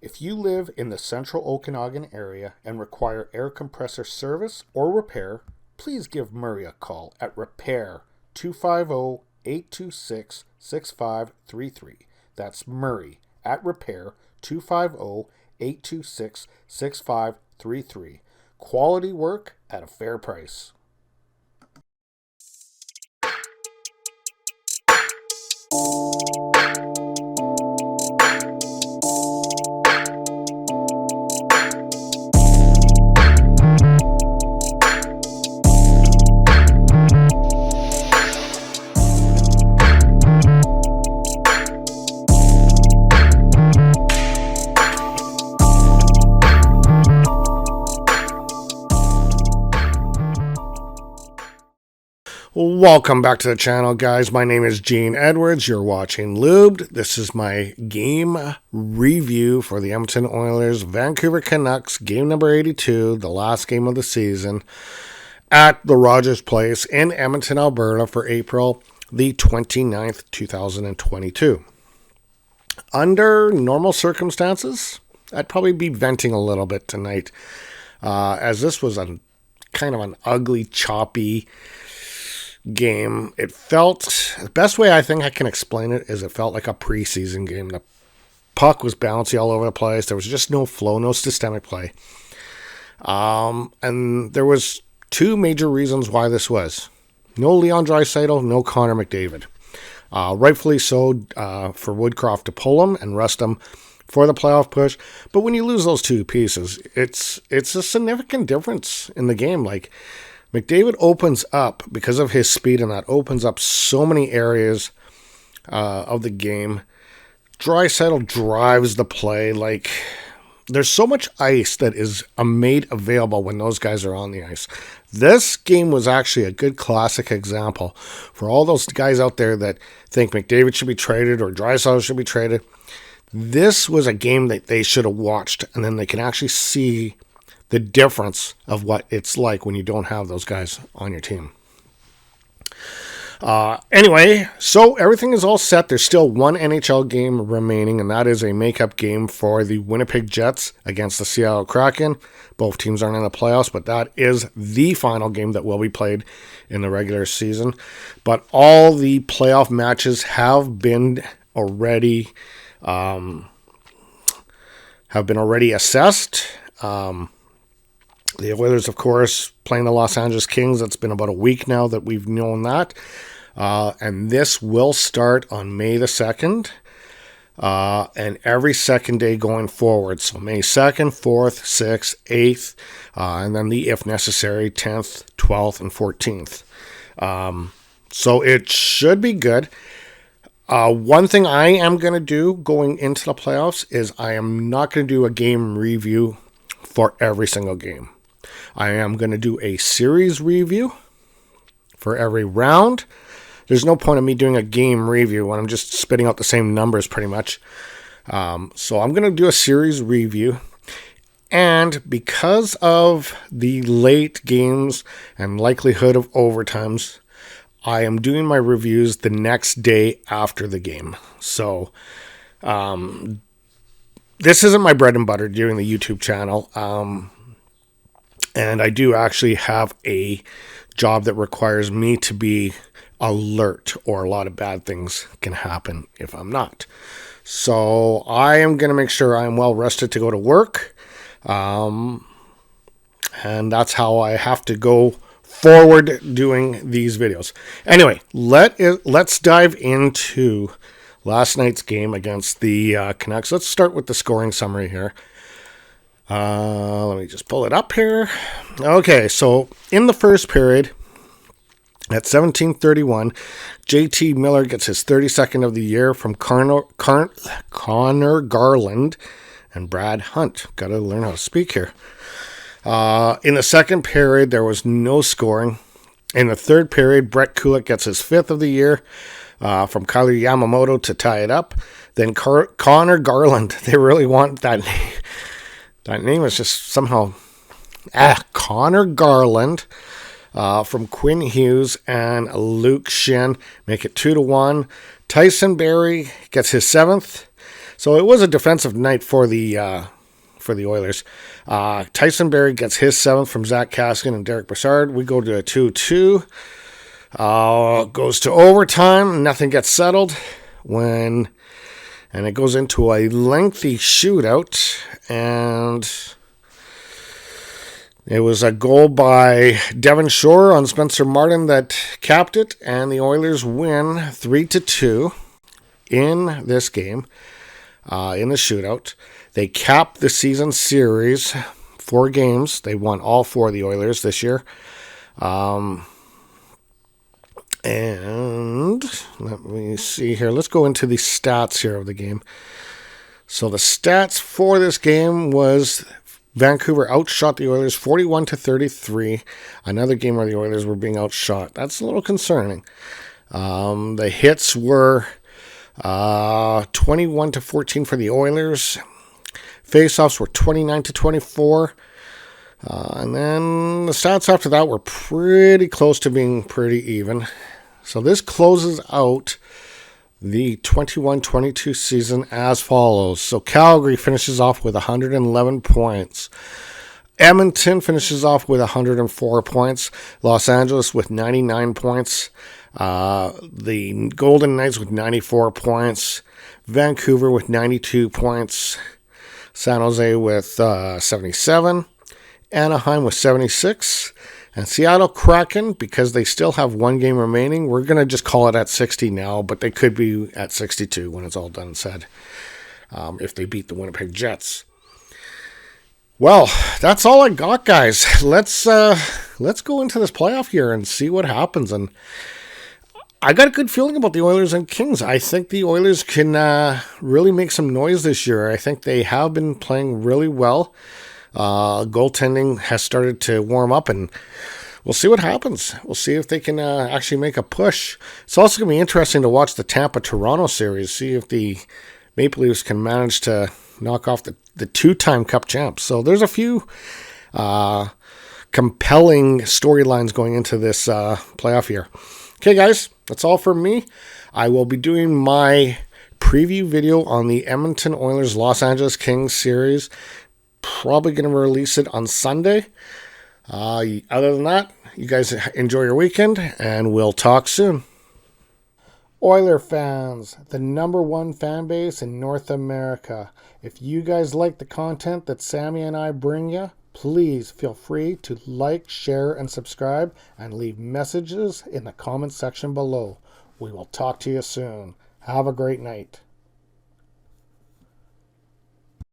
If you live in the central Okanagan area and require air compressor service or repair, please give Murray a call at Repair 250-826-6533. That's Murray at Repair 250-826-6533. Quality work at a fair price. Welcome back to the channel, guys. My name is Gene Edwards. You're watching Lubed. This is my game review for the Edmonton Oilers, Vancouver Canucks, game number 82, the last game of the season, at the Rogers Place in Edmonton, Alberta for April the 29th, 2022. Under normal circumstances, I'd probably be venting a little bit tonight, as this was a kind of an ugly, choppy game. It felt, the best way I think I can explain it is it felt like a preseason game. The puck was bouncy all over the place. There was just no flow, no systemic play. And there was two major reasons why this was. No Leon Draisaitl, no Connor McDavid. Rightfully so for Woodcroft to pull him and rest him for the playoff push. But when you lose those two pieces, it's a significant difference in the game. Like, McDavid opens up, because of his speed, and that opens up so many areas of the game. Draisaitl drives the play. Like, there's so much ice that is made available when those guys are on the ice. This game was actually a good classic example for all those guys out there that think McDavid should be traded or Draisaitl should be traded. This was a game that they should have watched, and then they can actually see the difference of what it's like when you don't have those guys on your team. Anyway, so everything is all set. There's still one NHL game remaining, and that is a makeup game for the Winnipeg Jets against the Seattle Kraken. Both teams aren't in the playoffs, but that is the final game that will be played in the regular season. But all the playoff matches have been already assessed. The Oilers, of course, playing the Los Angeles Kings. It's been about a week now that we've known that. And this will start on May the 2nd. And every second day going forward. So May 2nd, 4th, 6th, 8th. And then the, if necessary, 10th, 12th, and 14th. So it should be good. One thing I am going to do going into the playoffs is I am not going to do a game review for every single game. I am going to do a series review for every round. There's no point in me doing a game review when I'm just spitting out the same numbers pretty much. So I'm going to do a series review. And because of the late games and likelihood of overtimes, I am doing my reviews the next day after the game. So this isn't my bread and butter doing the YouTube channel. And I do actually have a job that requires me to be alert, or a lot of bad things can happen if I'm not. So I am going to make sure I'm well rested to go to work. And that's how I have to go forward doing these videos. Anyway, let's dive into last night's game against the Canucks. Let's start with the scoring summary here. Let me just pull it up here. Okay, so in the first period, at 17:31, JT Miller gets his 32nd of the year from Connor Garland and Brad Hunt. Got to learn how to speak here. In the second period, there was no scoring. In the third period, Brett Kulak gets his 5th of the year from Kyler Yamamoto to tie it up. Then Connor Garland, they really want that name. That name is just somehow... Connor Garland from Quinn Hughes and Luke Shin make it 2-1. Tyson Barrie gets his 7th. So it was a defensive night for the Oilers. Tyson Barrie gets his 7th from Zach Kaskin and Derek Brassard. We go to a 2-2. Goes to overtime. Nothing gets settled and it goes into a lengthy shootout, and it was a goal by Devon Shore on Spencer Martin that capped it, and the Oilers win 3-2 in this game, in the shootout. They capped the season series, 4 games. They won all 4 of the Oilers this year. And let me see here. Let's go into the stats here of the game. So the stats for this game was Vancouver outshot the Oilers 41-33. Another game where the Oilers were being outshot. That's a little concerning. The hits were 21-14 for the Oilers. Faceoffs were 29-24. And then the stats after that were pretty close to being pretty even. So this closes out the 21-22 season as follows. So Calgary finishes off with 111 points. Edmonton finishes off with 104 points. Los Angeles with 99 points. The Golden Knights with 94 points. Vancouver with 92 points. San Jose with 77. Anaheim with 76. And Seattle Kraken, because they still have 1 game remaining, we're going to just call it at 60 now, but they could be at 62 when it's all done and said, if they beat the Winnipeg Jets. Well, that's all I got, guys. Let's go into this playoff year and see what happens. And I got a good feeling about the Oilers and Kings. I think the Oilers can really make some noise this year. I think they have been playing really well. Goaltending has started to warm up, and we'll see what happens. We'll see if they can actually make a push. It's also going to be interesting to watch the Tampa-Toronto series, see if the Maple Leafs can manage to knock off the 2-time Cup champs. So there's a few compelling storylines going into this playoff year. Okay, guys, that's all for me. I will be doing my preview video on the Edmonton Oilers Los Angeles Kings series. Probably going to release it on Sunday. Other than that, you guys enjoy your weekend, and we'll talk soon. Oiler fans, the #1 fan base in North America. If you guys like the content that Sammy and I bring you, please feel free to like, share, and subscribe, and leave messages in the comment section below. We will talk to you soon. Have a great night.